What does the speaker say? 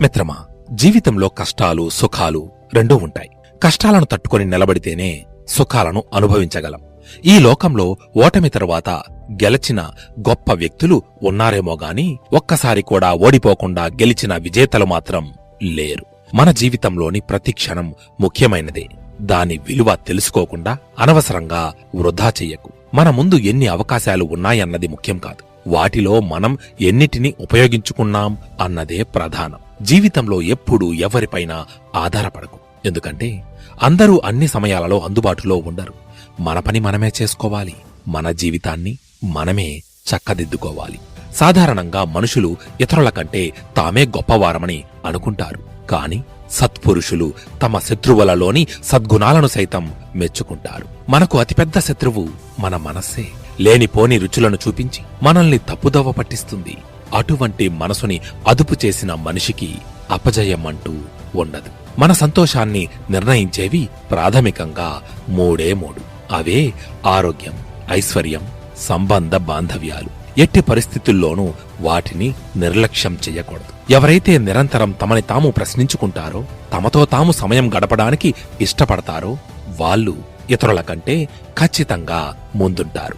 మిత్రమా, జీవితంలో కష్టాలు సుఖాలు రెండూ ఉంటాయి. కష్టాలను తట్టుకొని నిలబడితేనే సుఖాలను అనుభవించగలం. ఈ లోకంలో ఓటమి తరువాత గెలిచిన గొప్ప వ్యక్తులు ఉన్నారేమో గాని ఒక్కసారి కూడా ఓడిపోకుండా గెలిచిన విజేతలు మాత్రం లేరు. మన జీవితంలోని ప్రతి క్షణం ముఖ్యమైనదే. దాని విలువ తెలుసుకోకుండా అనవసరంగా వృధా చెయ్యకు. మన ముందు ఎన్ని అవకాశాలు ఉన్నాయన్నది ముఖ్యం కాదు, వాటిలో మనం ఎన్నిటిని ఉపయోగించుకున్నాం అన్నదే ప్రధానం. జీవితంలో ఎప్పుడూ ఎవరిపైనా ఆధారపడకు. ఎందుకంటే అందరూ అన్ని సమయాలలో అందుబాటులో ఉండరు. మన పని మనమే చేసుకోవాలి. మన జీవితాన్ని మనమే చక్కదిద్దుకోవాలి. సాధారణంగా మనుషులు ఇతరుల కంటే తామే గొప్పవారమని అనుకుంటారు. కాని సత్పురుషులు తమ శత్రువులలోని సద్గుణాలను సైతం మెచ్చుకుంటారు. మనకు అతిపెద్ద శత్రువు మన మనస్సే. లేనిపోని రుచులను చూపించి మనల్ని తప్పుదోవ పట్టిస్తుంది. అటువంటి మనసుని అదుపు చేసిన మనిషికి అపజయమంటూ ఉండదు. మన సంతోషాన్ని నిర్ణయించేవి ప్రాథమికంగా మూడే మూడు. అవే ఆరోగ్యం, ఐశ్వర్యం, సంబంధ బాంధవ్యాలు. ఎట్టి పరిస్థితుల్లోనూ వాటిని నిర్లక్ష్యం చెయ్యకూడదు. ఎవరైతే నిరంతరం తమని తాము ప్రశ్నించుకుంటారో, తమతో తాము సమయం గడపడానికి ఇష్టపడతారో వాళ్ళు ఇతరుల కంటే ఖచ్చితంగా ముందుంటారు.